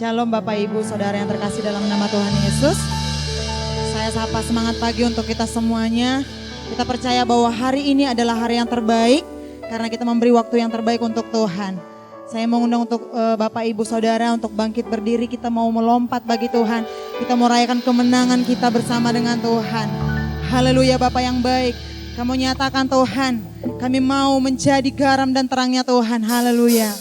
Shalom Bapak Ibu Saudara yang terkasih dalam nama Tuhan Yesus. Saya sapa semangat pagi untuk kita semuanya. Kita percaya bahwa hari ini adalah hari yang terbaik karena kita memberi waktu yang terbaik untuk Tuhan. Saya mengundang untuk Bapak Ibu Saudara untuk bangkit berdiri. Kita mau melompat bagi Tuhan. Kita mau rayakan kemenangan kita bersama dengan Tuhan. Haleluya Bapak yang baik. Kamu nyatakan Tuhan, kami mau menjadi garam dan terangnya Tuhan. Haleluya.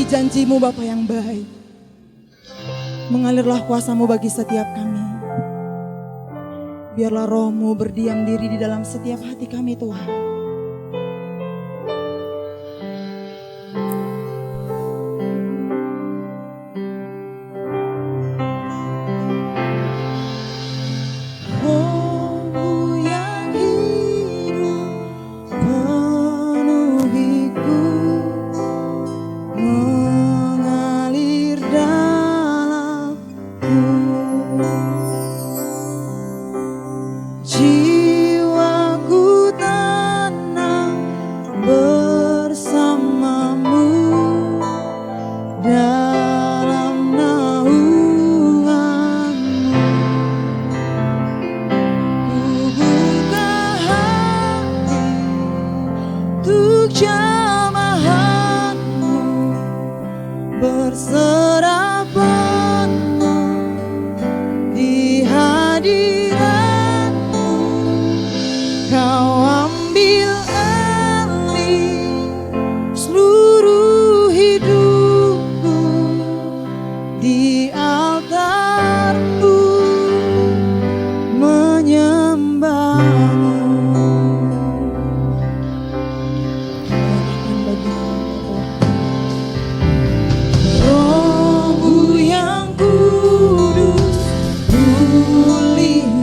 Janji-Mu Bapa yang baik. Mengalirlah kuasa-Mu bagi setiap kami. Biarlah Roh-Mu berdiam diri di dalam setiap hati kami Tuhan. jiwaku tenang bersamamu dalam naunganmu. Ku buka hati untuk jamahanmu, berserah penuh di hadiratmu. Kau ambil alih seluruh hidupku, di altarku menyembahmu. Rohmu yang kudus, pulihkanku.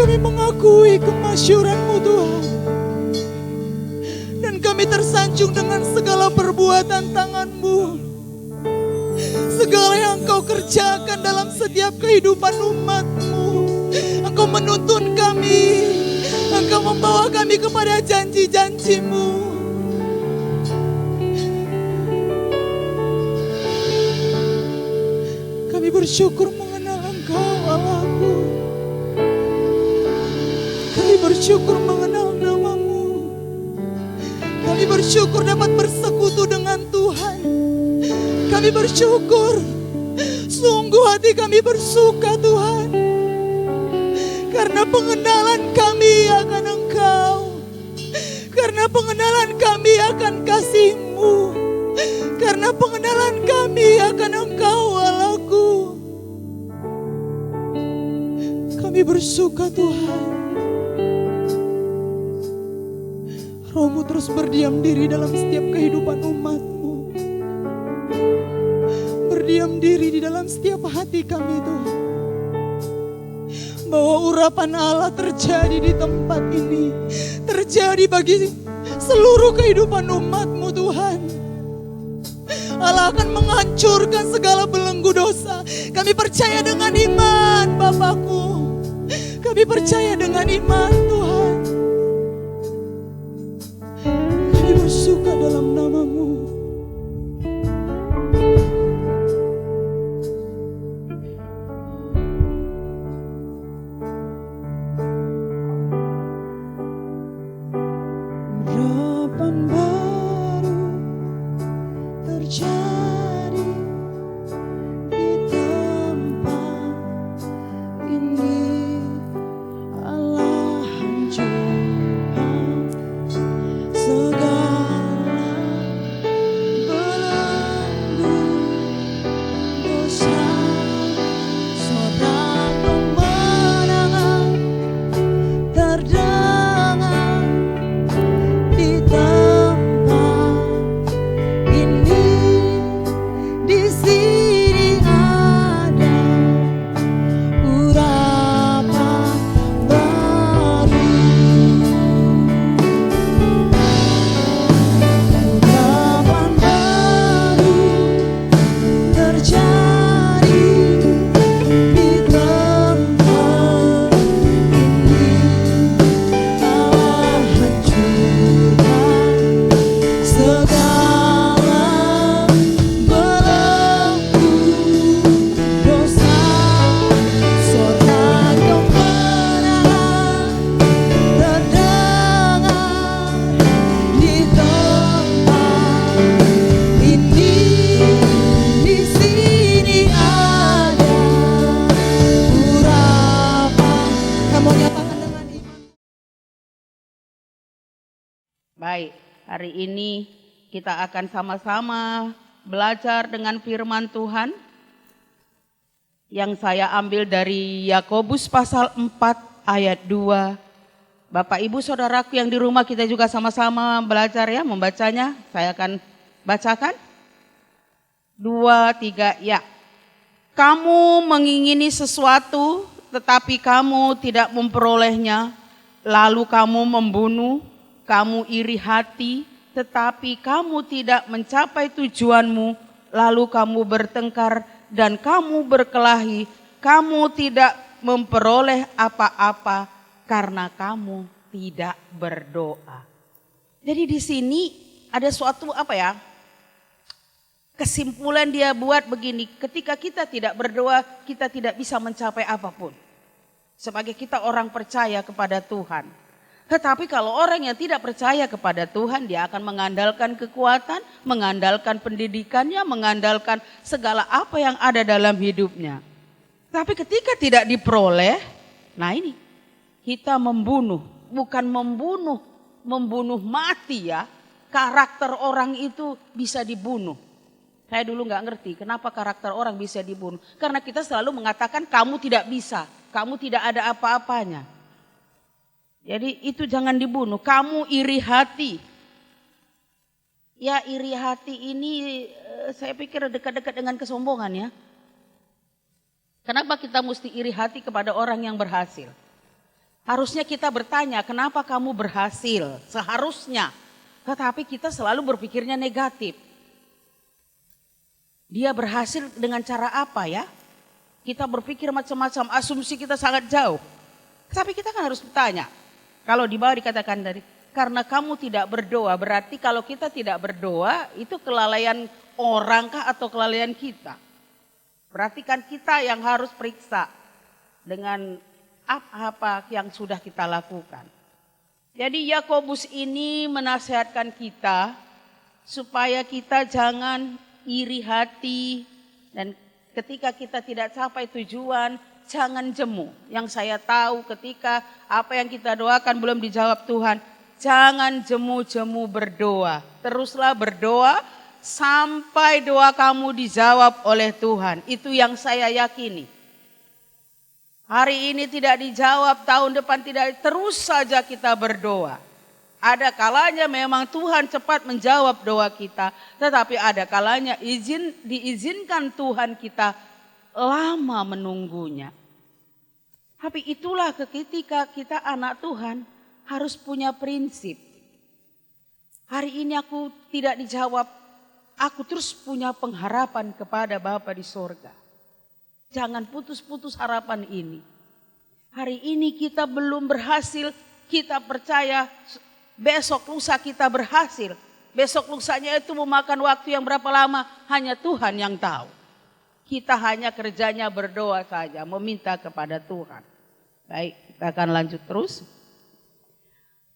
Kami mengakui kemasyuran-Mu Tuhan. Dan kami tersanjung dengan segala perbuatan tangan-Mu. Segala yang Engkau kerjakan dalam setiap kehidupan umat-Mu. Engkau menuntun kami. Engkau membawa kami kepada janji-janji-Mu. Kami bersyukur mengenal Engkau Allahku. Kami bersyukur mengenal nama-Mu. Kami bersyukur dapat bersekutu dengan Tuhan. Kami bersyukur. Sungguh hati kami bersuka Tuhan. Karena pengenalan kami akan Engkau. Karena pengenalan kami akan kasih-Mu. Karena pengenalan kami akan Engkau Allahku. Kami bersuka Tuhan. Roh-Mu terus berdiam diri dalam setiap kehidupan umat-Mu. Berdiam diri di dalam setiap hati kami Tuhan. Bahwa urapan Allah terjadi di tempat ini. Terjadi bagi seluruh kehidupan umat-Mu Tuhan. Allah akan menghancurkan segala belenggu dosa. Kami percaya dengan iman Bapakku. Kami percaya dengan iman Tuhan. Kami bersuka dalam nama-Mu. Urapan baru terjadi di tempat ini. Allah hancurkan segala belenggu dosa. Suara kemenangan terdengar di tempat ini. Di sini ada urapan baru. Urapan baru terjadi di tempat ini. Allah hancurkan segala belenggu dosa. Suara kemenangan terdengar di tempat ini. Di sini ada urapan. Kamu nyatakan dengan iman. Baik, hari ini kita akan sama-sama belajar dengan firman Tuhan yang saya ambil dari Yakobus pasal 4 ayat 2. Bapak Ibu Saudaraku yang di rumah, kita juga sama-sama belajar ya membacanya. Saya akan bacakan. 2, 3, ya. Kamu mengingini sesuatu tetapi kamu tidak memperolehnya, lalu kamu membunuh. Kamu iri hati, tetapi kamu tidak mencapai tujuanmu, lalu kamu bertengkar dan kamu berkelahi. Kamu tidak memperoleh apa-apa karena kamu tidak berdoa. Jadi di sini ada suatu kesimpulan dia buat begini, ketika kita tidak berdoa, kita tidak bisa mencapai apapun. Sebagai kita orang percaya kepada Tuhan. Tetapi kalau orang yang tidak percaya kepada Tuhan, dia akan mengandalkan kekuatan, mengandalkan pendidikannya, mengandalkan segala apa yang ada dalam hidupnya. Tapi ketika tidak diperoleh, nah ini kita membunuh, bukan membunuh mati ya. Karakter orang itu bisa dibunuh. Saya dulu nggak ngerti kenapa karakter orang bisa dibunuh. Karena kita selalu mengatakan kamu tidak bisa, kamu tidak ada apa-apanya. Jadi itu jangan dibunuh. Kamu iri hati. Ya iri hati ini saya pikir dekat-dekat dengan kesombongan ya. Kenapa kita mesti iri hati kepada orang yang berhasil? Harusnya kita bertanya, kenapa kamu berhasil? Seharusnya. Tetapi kita selalu berpikirnya negatif. Dia berhasil dengan cara apa ya? Kita berpikir macam-macam, asumsi kita sangat jauh. Tapi kita kan harus bertanya. Kalau di bawah dikatakan dari, karena kamu tidak berdoa, berarti kalau kita tidak berdoa, itu kelalaian orang kah atau kelalaian kita? Berarti kan kita yang harus periksa dengan apa yang sudah kita lakukan. Jadi Yakobus ini menasihatkan kita supaya kita jangan iri hati dan ketika kita tidak capai tujuan jangan jemu. Yang saya tahu ketika apa yang kita doakan belum dijawab Tuhan, jangan jemu-jemu berdoa. Teruslah berdoa sampai doa kamu dijawab oleh Tuhan. Itu yang saya yakini. Hari ini tidak dijawab, tahun depan tidak, terus saja kita berdoa. Ada kalanya memang Tuhan cepat menjawab doa kita, tetapi ada kalanya diizinkan Tuhan kita lama menunggunya. Tapi itulah ketika kita anak Tuhan harus punya prinsip. Hari ini aku tidak dijawab, aku terus punya pengharapan kepada Bapa di sorga. Jangan putus-putus harapan ini. Hari ini kita belum berhasil, kita percaya besok lusa kita berhasil. Besok lusanya itu memakan waktu yang berapa lama, hanya Tuhan yang tahu. Kita hanya kerjanya berdoa saja, meminta kepada Tuhan. Baik, kita akan lanjut terus.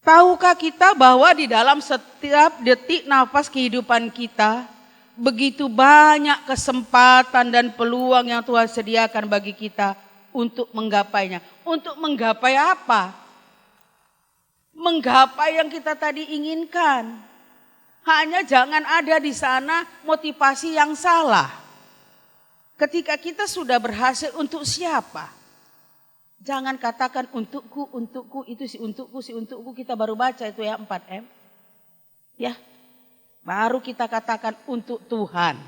Tahukah kita bahwa di dalam setiap detik nafas kehidupan kita, begitu banyak kesempatan dan peluang yang Tuhan sediakan bagi kita untuk menggapainya. Untuk menggapai apa? Menggapai yang kita tadi inginkan. Hanya jangan ada di sana motivasi yang salah. Ketika kita sudah berhasil, untuk siapa? Jangan katakan untukku, itu si untukku, kita baru baca itu ya 4M. Ya. Baru kita katakan untuk Tuhan.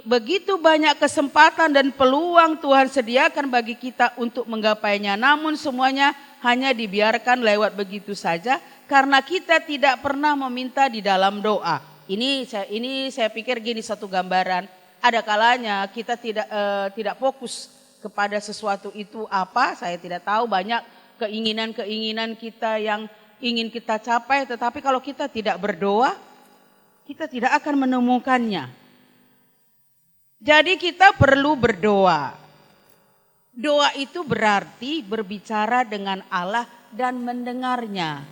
Begitu banyak kesempatan dan peluang Tuhan sediakan bagi kita untuk menggapainya. Namun semuanya hanya dibiarkan lewat begitu saja karena kita tidak pernah meminta di dalam doa. Ini saya pikir gini satu gambaran. Ada kalanya kita tidak fokus kepada sesuatu itu apa, saya tidak tahu, banyak keinginan-keinginan kita yang ingin kita capai, tetapi kalau kita tidak berdoa, kita tidak akan menemukannya. Jadi kita perlu berdoa. Doa itu berarti berbicara dengan Allah dan mendengarnya.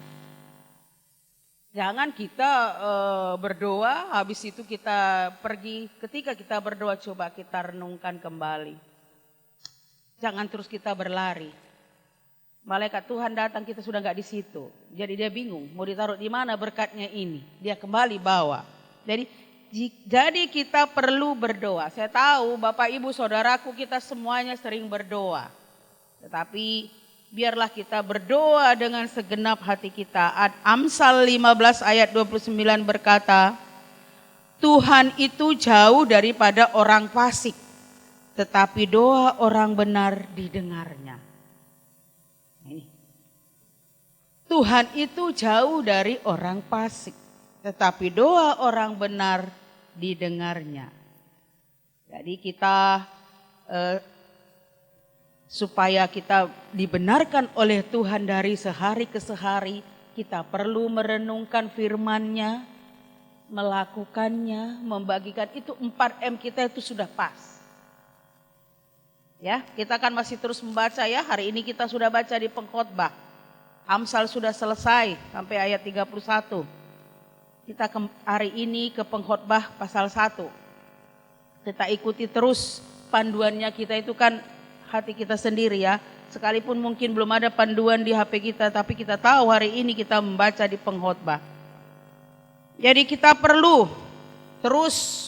Jangan kita berdoa, habis itu kita pergi. Ketika kita berdoa, coba kita renungkan kembali. Jangan terus kita berlari. Malaikat Tuhan datang, kita sudah nggak di situ. Jadi dia bingung, mau ditaruh di mana berkatnya ini. Dia kembali bawa. Jadi kita perlu berdoa. Saya tahu Bapak Ibu Saudaraku kita semuanya sering berdoa. Tetapi biarlah kita berdoa dengan segenap hati kita. Amsal 15 ayat 29 berkata, Tuhan itu jauh daripada orang fasik, tetapi doa orang benar didengarnya. Tuhan itu jauh dari orang fasik, tetapi doa orang benar didengarnya. Jadi kita supaya kita dibenarkan oleh Tuhan dari sehari ke sehari, kita perlu merenungkan firman-Nya, melakukannya, membagikan. Itu 4M kita itu sudah pas. Ya, kita kan masih terus membaca ya. Hari ini kita sudah baca di pengkhotbah. Amsal sudah selesai sampai ayat 31. Kita hari ini ke pengkhotbah pasal 1. Kita ikuti terus panduannya, kita itu kan hati kita sendiri ya. Sekalipun mungkin belum ada panduan di HP kita, tapi kita tahu hari ini kita membaca di pengkhotbah. Jadi kita perlu terus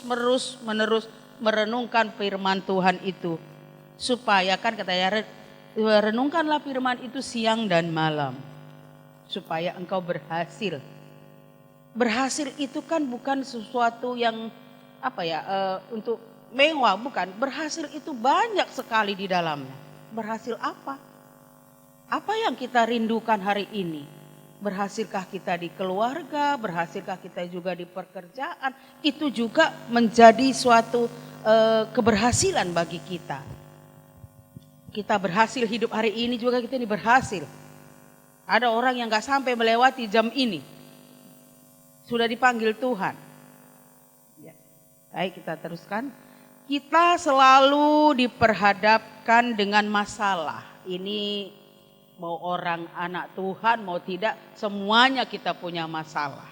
menerus merenungkan firman Tuhan itu. Supaya kan katanya renungkanlah firman itu siang dan malam. Supaya engkau berhasil. Berhasil itu kan bukan sesuatu yang untuk mewah, bukan. Berhasil itu banyak sekali di dalamnya. berhasil apa? Apa yang kita rindukan hari ini? Berhasilkah kita di keluarga? Berhasilkah kita juga di pekerjaan? Itu juga menjadi suatu keberhasilan bagi kita. Kita berhasil hidup hari ini juga kita ini berhasil. Ada orang yang gak sampai melewati jam ini, sudah dipanggil Tuhan. Ya. Baik, kita teruskan. Kita selalu diperhadapkan dengan masalah. Ini mau orang anak Tuhan mau tidak, semuanya kita punya masalah.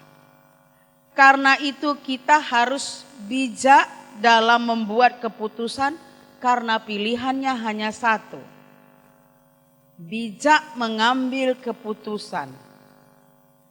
Karena itu kita harus bijak dalam membuat keputusan karena pilihannya hanya satu. Bijak mengambil keputusan.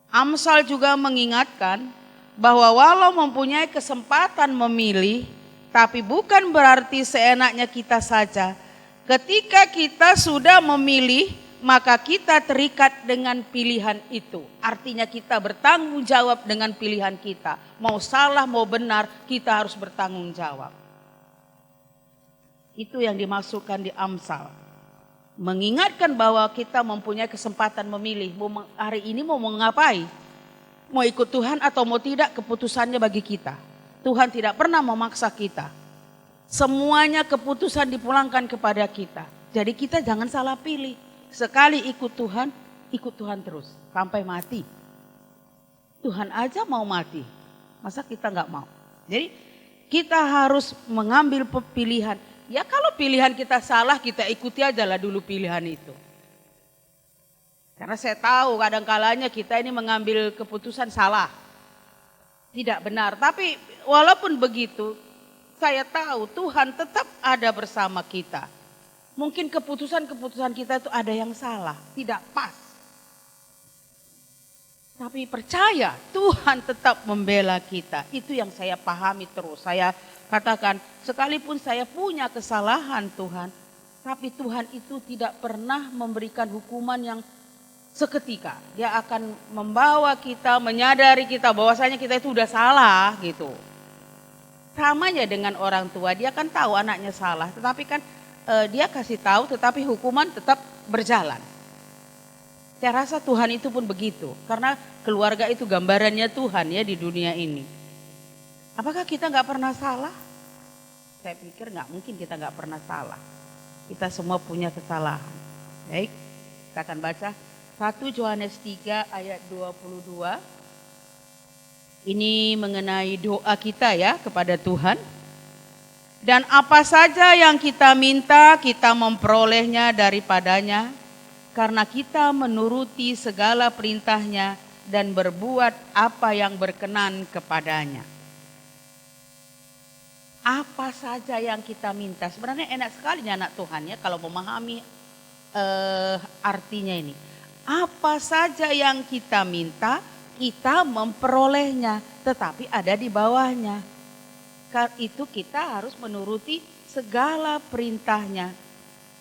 Amsal juga mengingatkan bahwa walau mempunyai kesempatan memilih, tapi bukan berarti seenaknya kita saja. Ketika kita sudah memilih, maka kita terikat dengan pilihan itu. Artinya kita bertanggung jawab dengan pilihan kita. Mau salah, mau benar, kita harus bertanggung jawab. Itu yang dimasukkan di Amsal. Mengingatkan bahwa kita mempunyai kesempatan memilih. Hari ini mau mengapai? Mau ikut Tuhan atau mau tidak, keputusannya bagi kita. Tuhan tidak pernah memaksa kita. Semuanya keputusan dipulangkan kepada kita. Jadi kita jangan salah pilih. Sekali ikut Tuhan terus sampai mati. Tuhan aja mau mati, masa kita nggak mau? Jadi kita harus mengambil pilihan. Ya kalau pilihan kita salah, kita ikuti aja lah dulu pilihan itu. Karena saya tahu kadang-kalanya kita ini mengambil keputusan salah, tidak benar. Tapi walaupun begitu, saya tahu Tuhan tetap ada bersama kita. Mungkin keputusan-keputusan kita itu ada yang salah, tidak pas. Tapi percaya Tuhan tetap membela kita. Itu yang saya pahami terus. Saya katakan sekalipun saya punya kesalahan Tuhan, tapi Tuhan itu tidak pernah memberikan hukuman yang seketika. Dia akan membawa kita, menyadari kita bahwasanya kita itu udah salah gitu. Samanya dengan orang tua, dia kan tahu anaknya salah, tetapi kan dia kasih tahu, tetapi hukuman tetap berjalan. Saya rasa Tuhan itu pun begitu, karena keluarga itu gambarannya Tuhan ya di dunia ini. Apakah kita nggak pernah salah? Saya pikir nggak mungkin kita nggak pernah salah. Kita semua punya kesalahan. Baik, kita akan baca 1 Yohanes 3 ayat 22. Ini mengenai doa kita ya kepada Tuhan. Dan apa saja yang kita minta, kita memperolehnya daripadanya, karena kita menuruti segala perintahnya dan berbuat apa yang berkenan kepadanya. Apa saja yang kita minta, sebenarnya enak sekali anak Tuhan ya kalau memahami artinya ini. Apa saja yang kita minta, kita memperolehnya, tetapi ada di bawahnya. Karena itu kita harus menuruti segala perintahnya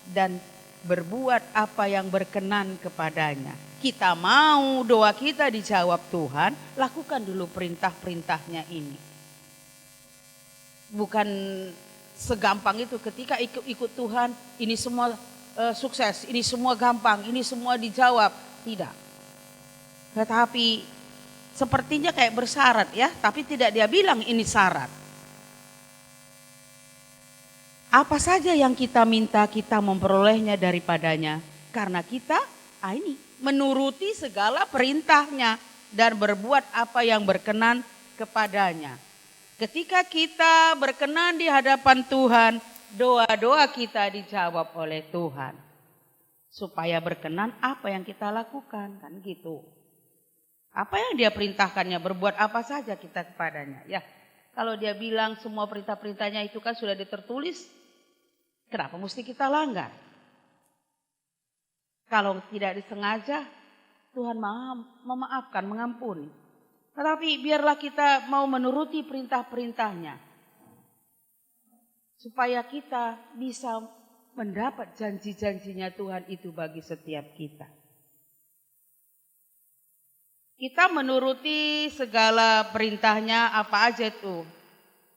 dan berbuat apa yang berkenan kepadanya. Kita mau doa kita dijawab Tuhan, lakukan dulu perintah-perintahnya ini. Bukan segampang itu ketika ikut Tuhan, ini semua sukses, ini semua gampang, ini semua dijawab. Tidak. Tetapi sepertinya kayak bersyarat ya, tapi tidak dia bilang ini syarat. Apa saja yang kita minta, kita memperolehnya daripadanya. Karena kita ini menuruti segala perintahnya dan berbuat apa yang berkenan kepadanya. Ketika kita berkenan di hadapan Tuhan, doa-doa kita dijawab oleh Tuhan. Supaya berkenan apa yang kita lakukan, kan gitu. Apa yang dia perintahkannya, berbuat apa saja kita kepadanya. Ya, kalau dia bilang semua perintah-perintahnya itu kan sudah ditertulis, kenapa mesti kita langgar? Kalau tidak disengaja, Tuhan memaafkan, mengampuni. Tetapi biarlah kita mau menuruti perintah-perintahnya. Supaya kita bisa mendapat janji-janjinya Tuhan itu bagi setiap kita. Kita menuruti segala perintahnya apa aja tuh.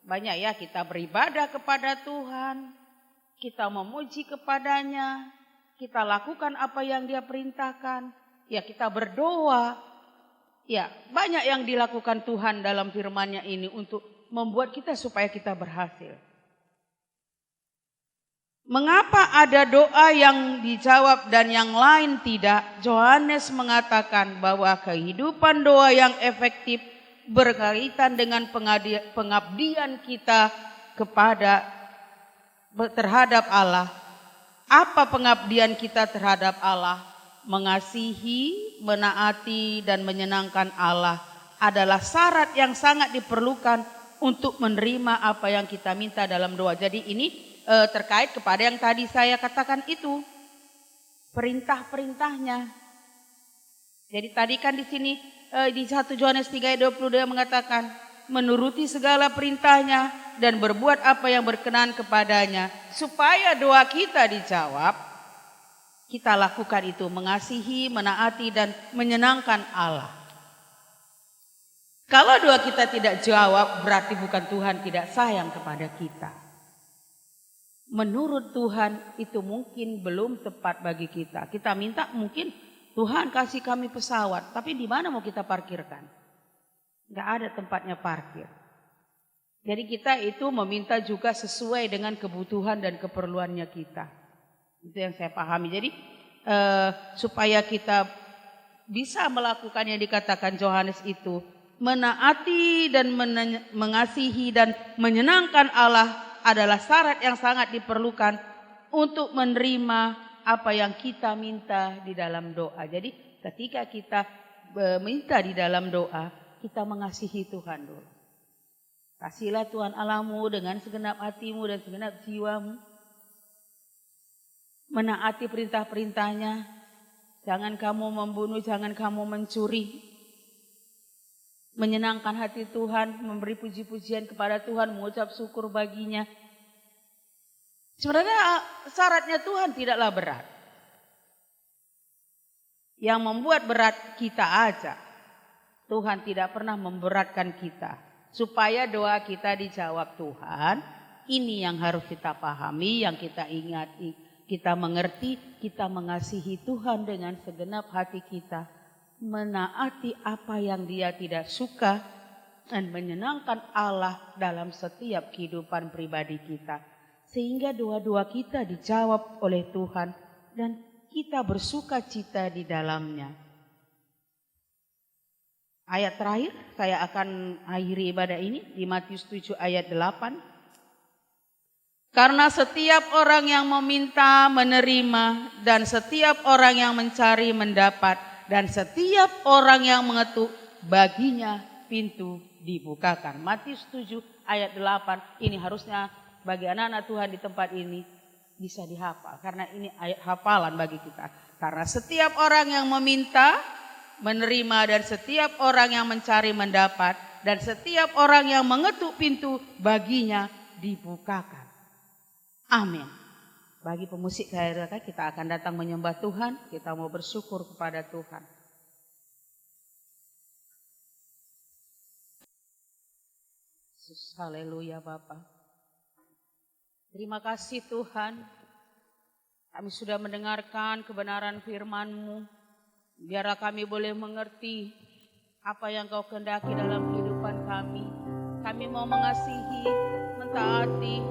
Banyak ya, kita beribadah kepada Tuhan. Kita memuji kepadanya, kita lakukan apa yang Dia perintahkan. Ya, kita berdoa. Ya, banyak yang dilakukan Tuhan dalam firman-Nya ini untuk membuat kita supaya kita berhasil. Mengapa ada doa yang dijawab dan yang lain tidak? Yohanes mengatakan bahwa kehidupan doa yang efektif berkaitan dengan pengabdian kita terhadap Allah. Apa pengabdian kita terhadap Allah? Mengasihi, menaati, dan menyenangkan Allah adalah syarat yang sangat diperlukan untuk menerima apa yang kita minta dalam doa. Jadi ini terkait kepada yang tadi saya katakan itu, perintah-perintahnya. Jadi tadi kan di sini di 1 Yohanes 3 ayat 22 mengatakan menuruti segala perintahnya dan berbuat apa yang berkenan kepadanya, supaya doa kita dijawab. Kita lakukan itu, mengasihi, menaati, dan menyenangkan Allah. Kalau doa kita tidak jawab, berarti bukan Tuhan tidak sayang kepada kita. Menurut Tuhan itu mungkin belum tepat bagi kita. Kita minta mungkin Tuhan kasih kami pesawat, tapi di mana mau kita parkirkan? Gak ada tempatnya parkir. Jadi kita itu meminta juga sesuai dengan kebutuhan dan keperluannya kita. Itu yang saya pahami. Jadi supaya kita bisa melakukan yang dikatakan Yohanes itu, menaati dan mengasihi dan menyenangkan Allah adalah syarat yang sangat diperlukan untuk menerima apa yang kita minta di dalam doa. Jadi ketika kita minta di dalam doa, kita mengasihi Tuhan dulu. Kasihlah Tuhan Allahmu dengan segenap hatimu dan segenap jiwamu. Menaati perintah-perintahnya. Jangan kamu membunuh, jangan kamu mencuri. Menyenangkan hati Tuhan, memberi puji-pujian kepada Tuhan, mengucap syukur baginya. Sebenarnya syaratnya Tuhan tidaklah berat. Yang membuat berat kita aja. Tuhan tidak pernah memberatkan kita. Supaya doa kita dijawab Tuhan, ini yang harus kita pahami, yang kita ingati, kita mengerti, kita mengasihi Tuhan dengan segenap hati kita. Menaati apa yang Dia tidak suka dan menyenangkan Allah dalam setiap kehidupan pribadi kita, sehingga doa-doa kita dijawab oleh Tuhan dan kita bersuka cita di dalamnya. Ayat terakhir saya akan akhiri ibadah ini di Matius 7 ayat 8. Karena setiap orang yang meminta menerima, dan setiap orang yang mencari mendapat, dan setiap orang yang mengetuk baginya pintu dibukakan. Matius 7 ayat 8 ini harusnya bagi anak-anak Tuhan di tempat ini bisa dihafal. Karena ini ayat hafalan bagi kita. Karena setiap orang yang meminta menerima, dan setiap orang yang mencari mendapat, dan setiap orang yang mengetuk pintu baginya dibukakan. Amin. Bagi pemusik kita akan datang menyembah Tuhan, kita mau bersyukur kepada Tuhan. Yesus, haleluya Bapa. Terima kasih Tuhan, kami sudah mendengarkan kebenaran firman-Mu. Biarlah kami boleh mengerti apa yang Kau kehendaki dalam kehidupan kami. Kami mau mengasihi, mentaati,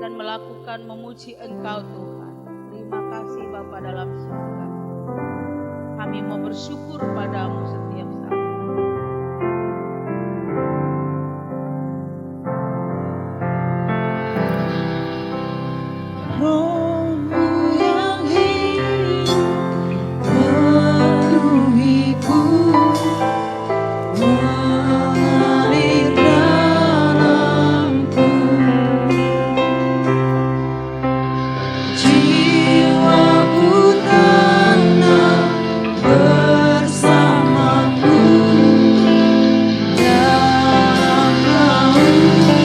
dan melakukan memuji Engkau Tuhan. Terima kasih Bapa dalam surga. Kami mau bersyukur padamu setiap saat. Roh-Mu yang hidup penuhiku, mengalir dalamku. Jiwaku tenang bersamamu dalam naungan-Mu.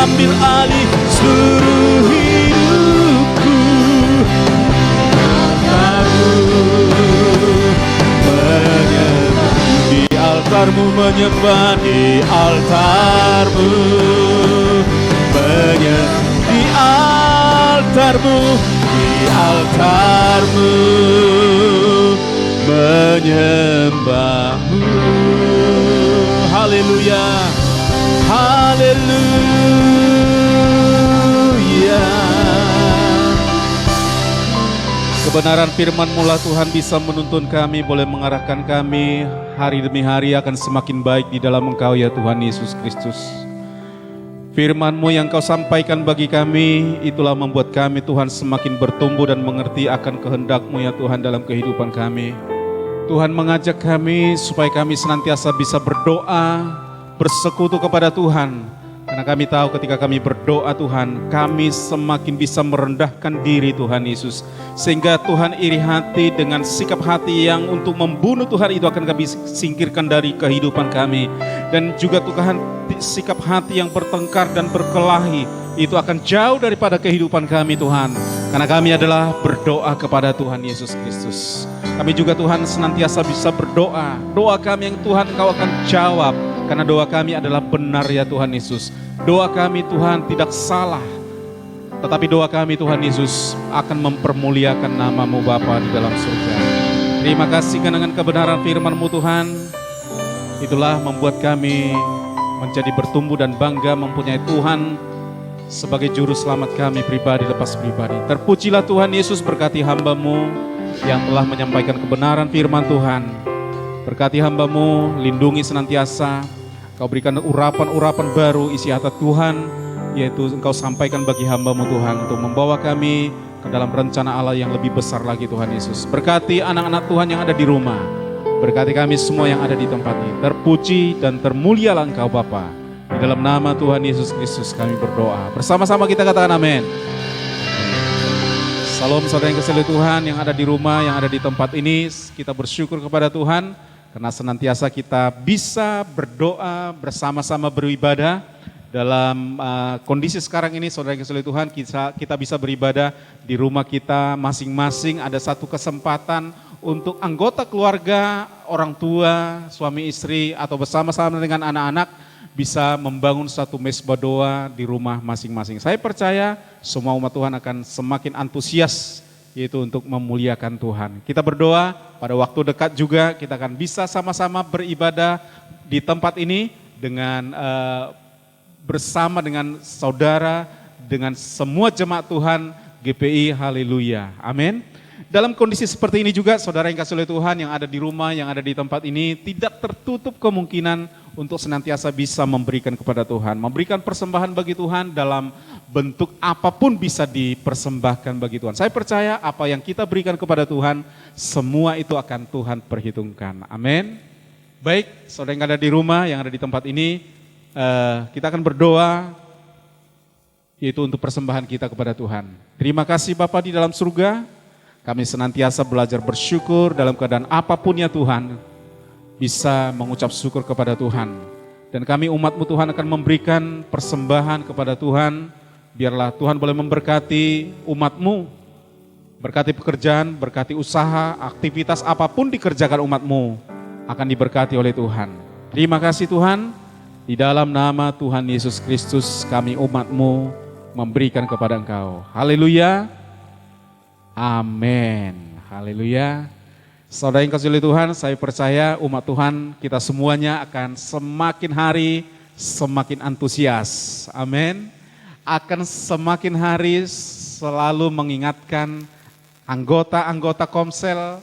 ambil alih seluruh hidupku. Altarmu menyembah di altarmu, di altarmu, di altarmu menyembahmu. Haleluya, haleluya. Kebenaran firman-Mu lah Tuhan bisa menuntun kami, boleh mengarahkan kami hari demi hari akan semakin baik di dalam Engkau ya Tuhan Yesus Kristus. Firman-Mu yang Kau sampaikan bagi kami, itulah membuat kami Tuhan semakin bertumbuh dan mengerti akan kehendak-Mu ya Tuhan dalam kehidupan kami. Tuhan mengajak kami supaya kami senantiasa bisa berdoa, bersekutu kepada Tuhan. Karena kami tahu ketika kami berdoa Tuhan, kami semakin bisa merendahkan diri Tuhan Yesus. Sehingga Tuhan iri hati dengan sikap hati yang untuk membunuh Tuhan itu akan kami singkirkan dari kehidupan kami. Dan juga Tuhan sikap hati yang bertengkar dan berkelahi itu akan jauh daripada kehidupan kami Tuhan. Karena kami adalah berdoa kepada Tuhan Yesus Kristus. Kami juga Tuhan senantiasa bisa berdoa. Doa kami yang Tuhan Kau akan jawab. Karena doa kami adalah benar ya Tuhan Yesus. Doa kami Tuhan tidak salah. Tetapi doa kami Tuhan Yesus akan mempermuliakan nama-Mu Bapa di dalam surga. Terima kasih dengan kebenaran firman-Mu Tuhan. Itulah membuat kami menjadi bertumbuh dan bangga mempunyai Tuhan sebagai juru selamat kami pribadi lepas pribadi. Terpujilah Tuhan Yesus, berkati hamba-Mu yang telah menyampaikan kebenaran firman Tuhan. Berkati hamba-Mu, lindungi senantiasa. Kau berikan urapan-urapan baru isi hati Tuhan, yaitu Engkau sampaikan bagi hamba-Mu Tuhan untuk membawa kami ke dalam rencana Allah yang lebih besar lagi Tuhan Yesus. Berkati anak-anak Tuhan yang ada di rumah. Berkati kami semua yang ada di tempat ini. Terpuji dan termulialah Engkau Bapa. Di dalam nama Tuhan Yesus Kristus kami berdoa. Bersama-sama kita katakan amin. Salam saudara yang kasih Tuhan yang ada di rumah, yang ada di tempat ini. Kita bersyukur kepada Tuhan karena senantiasa kita bisa berdoa bersama-sama beribadah. Dalam kondisi sekarang ini saudara yang kasih Tuhan, kita bisa beribadah di rumah kita masing-masing. Ada satu kesempatan untuk anggota keluarga, orang tua, suami istri atau bersama-sama dengan anak-anak bisa membangun satu mezbah doa di rumah masing-masing. Saya percaya semua umat Tuhan akan semakin antusias yaitu untuk memuliakan Tuhan. Kita berdoa pada waktu dekat juga kita akan bisa sama-sama beribadah di tempat ini dengan bersama dengan saudara, dengan semua jemaat Tuhan GPI, haleluya, amin. Dalam kondisi seperti ini juga saudara yang kasih oleh Tuhan yang ada di rumah, yang ada di tempat ini tidak tertutup kemungkinan untuk senantiasa bisa memberikan kepada Tuhan. Memberikan persembahan bagi Tuhan dalam bentuk apapun bisa dipersembahkan bagi Tuhan. Saya percaya apa yang kita berikan kepada Tuhan, semua itu akan Tuhan perhitungkan, amin. Baik, saudara yang ada di rumah, yang ada di tempat ini, kita akan berdoa yaitu untuk persembahan kita kepada Tuhan. Terima kasih Bapa di dalam surga, kami senantiasa belajar bersyukur dalam keadaan apapun ya Tuhan, bisa mengucap syukur kepada Tuhan. Dan kami umat-Mu Tuhan akan memberikan persembahan kepada Tuhan, biarlah Tuhan boleh memberkati umat-Mu, berkati pekerjaan, berkati usaha, aktivitas apapun dikerjakan umat-Mu akan diberkati oleh Tuhan. Terima kasih Tuhan. Di dalam nama Tuhan Yesus Kristus kami umat-Mu memberikan kepada Engkau. Haleluya. Amin. Haleluya. Saudara yang kasih oleh Tuhan, saya percaya umat Tuhan kita semuanya akan semakin hari semakin antusias. Amin. Akan semakin hari selalu mengingatkan anggota-anggota komsel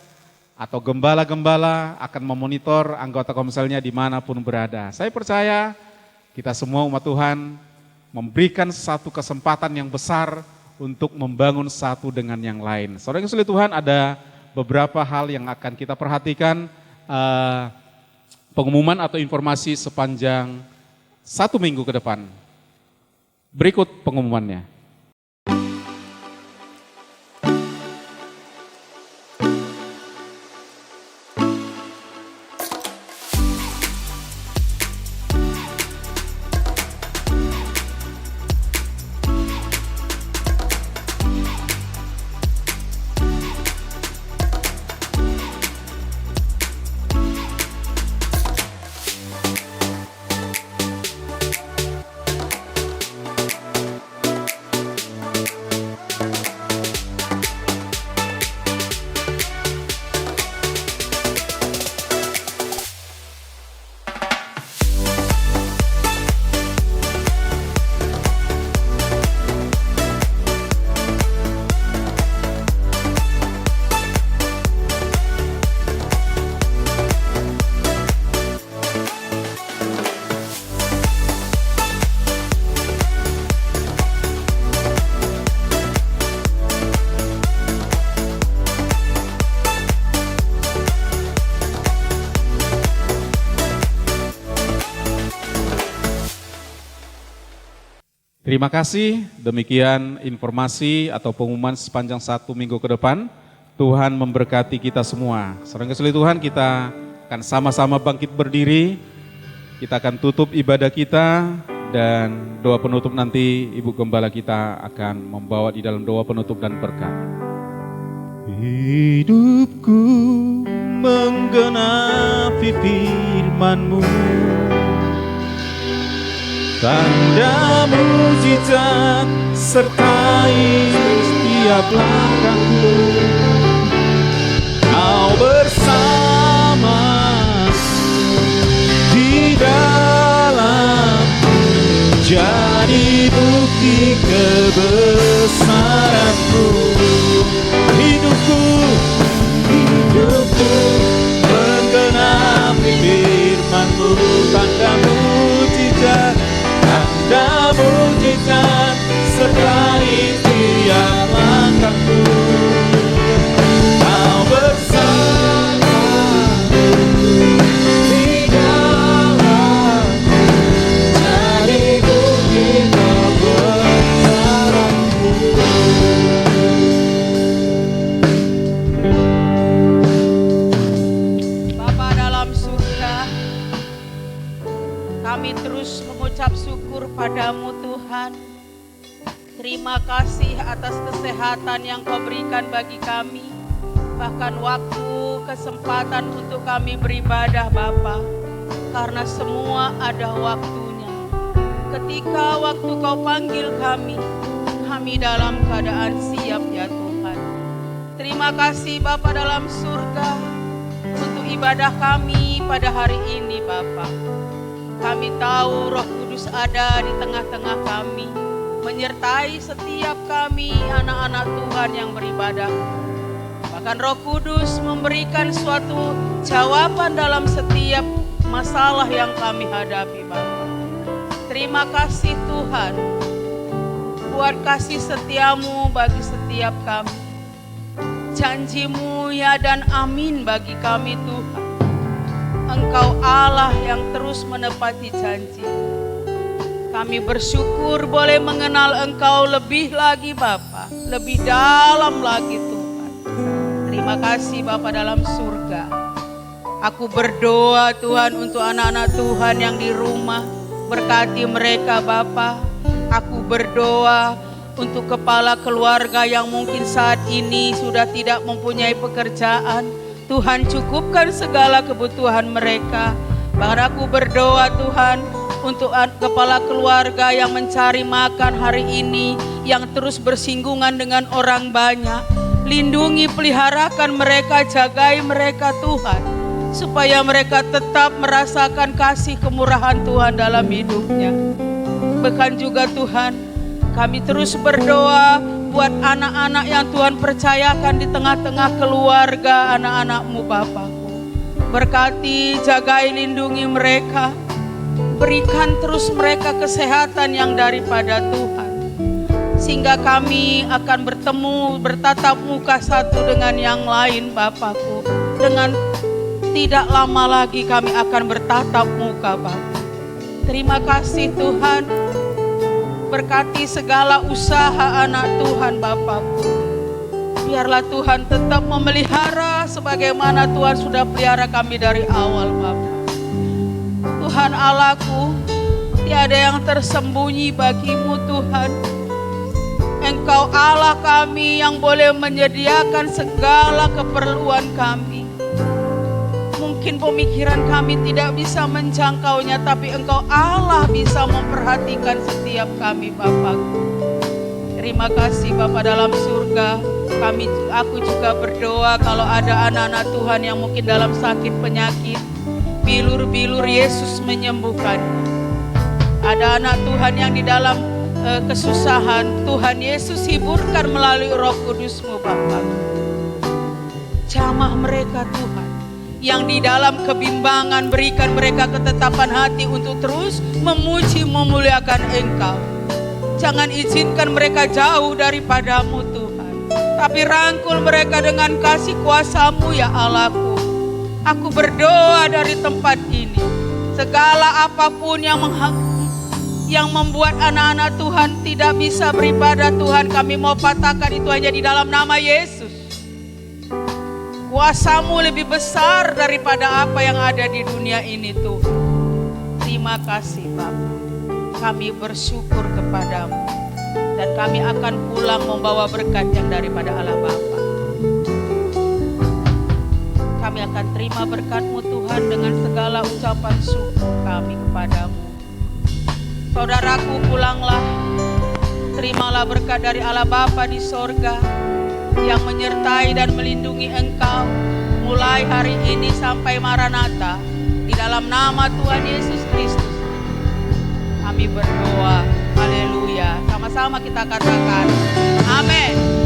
atau gembala-gembala akan memonitor anggota komselnya dimanapun berada. Saya percaya kita semua umat Tuhan memberikan satu kesempatan yang besar untuk membangun satu dengan yang lain. Saudara yang kasih Tuhan, ada beberapa hal yang akan kita perhatikan, pengumuman atau informasi sepanjang 1 minggu ke depan. Berikut pengumumannya. Terima kasih, demikian informasi atau pengumuman sepanjang 1 minggu ke depan. Tuhan memberkati kita semua. Saudara kasih Tuhan, kita akan sama-sama bangkit berdiri. Kita akan tutup ibadah kita dan doa penutup nanti Ibu Gembala kita akan membawa di dalam doa penutup dan berkat. Hidupku menggenapi firman-Mu, tanda mujizat sertai setiap langkahku. Kau bersama di dalam, jadi bukti kebesaran-Mu. Hidupku menggenapi firman-Mu. Tanda mujizat sertai tiap langkahku. Kau bersamaku di dalamku, jadi bukti kebesaran-Mu. Bapa dalam surga, kami terus mengucap syukur padamu Tuhan. Terima kasih atas kesehatan yang Kau berikan bagi kami. Bahkan waktu, kesempatan untuk kami beribadah Bapa. Karena semua ada waktunya. Ketika waktu Kau panggil kami dalam keadaan siap ya Tuhan. Terima kasih Bapa dalam surga untuk ibadah kami pada hari ini Bapa. Kami tahu Roh Kudus ada di tengah-tengah kami, menyertai setiap kami anak-anak Tuhan yang beribadah. Bahkan Roh Kudus memberikan suatu jawaban dalam setiap masalah yang kami hadapi Bapa. Terima kasih Tuhan buat kasih setiamu bagi setiap kami. Janjimu ya dan amin bagi kami Tuhan. Engkau Allah yang terus menepati janji. Kami bersyukur boleh mengenal Engkau lebih lagi Bapa, lebih dalam lagi Tuhan. Terima kasih Bapa dalam surga. Aku berdoa Tuhan untuk anak-anak Tuhan yang di rumah. Berkati mereka Bapa. Aku berdoa untuk kepala keluarga yang mungkin saat ini sudah tidak mempunyai pekerjaan. Tuhan cukupkan segala kebutuhan mereka. Bahkan aku berdoa Tuhan untuk kepala keluarga yang mencari makan hari ini, yang terus bersinggungan dengan orang banyak. Lindungi, peliharakan mereka, jagai mereka Tuhan, supaya mereka tetap merasakan kasih kemurahan Tuhan dalam hidupnya. Bahkan juga Tuhan, kami terus berdoa buat anak-anak yang Tuhan percayakan di tengah-tengah keluarga anak-anak-Mu Bapakku. Berkati, jagai, lindungi mereka. Berikan terus mereka kesehatan yang daripada Tuhan. Sehingga kami akan bertemu, bertatap muka satu dengan yang lain Bapakku. Dengan tidak lama lagi kami akan bertatap muka Bapa. Terima kasih Tuhan. Berkati segala usaha anak Tuhan Bapakku. Biarlah Tuhan tetap memelihara sebagaimana Tuhan sudah pelihara kami dari awal Bapa. Tuhan Allahku, tiada yang tersembunyi bagimu Tuhan. Engkau Allah kami yang boleh menyediakan segala keperluan kami. Mungkin pemikiran kami tidak bisa menjangkaunya, tapi Engkau Allah bisa memperhatikan setiap kami Bapakku. Terima kasih Bapa dalam surga. Aku juga berdoa kalau ada anak-anak Tuhan yang mungkin dalam sakit penyakit, bilur-bilur Yesus menyembuhkan. Ada anak Tuhan yang di dalam kesusahan, Tuhan Yesus hiburkan melalui Roh Kudus-Mu Bapakku. Jamah mereka Tuhan, yang di dalam kebimbangan, berikan mereka ketetapan hati untuk terus memuji memuliakan Engkau. Jangan izinkan mereka jauh daripada-Mu Tuhan, tapi rangkul mereka dengan kasih kuasa-Mu ya Allahku. Aku berdoa dari tempat ini, segala apapun yang membuat anak-anak Tuhan tidak bisa beribadah Tuhan, kami mau patahkan itu hanya di dalam nama Yesus. Kuasa-Mu lebih besar daripada apa yang ada di dunia ini Tuhan. Terima kasih Bapa. Kami bersyukur kepada-Mu. Dan kami akan pulang membawa berkat yang daripada Allah Bapa. Kami akan terima berkat-Mu Tuhan dengan segala ucapan syukur kami kepada-Mu. Saudaraku pulanglah. Terimalah berkat dari Allah Bapa di sorga, yang menyertai dan melindungi engkau mulai hari ini sampai Maranatha. Di dalam nama Tuhan Yesus Kristus kami berdoa. Haleluya. Sama-sama kita katakan, amin.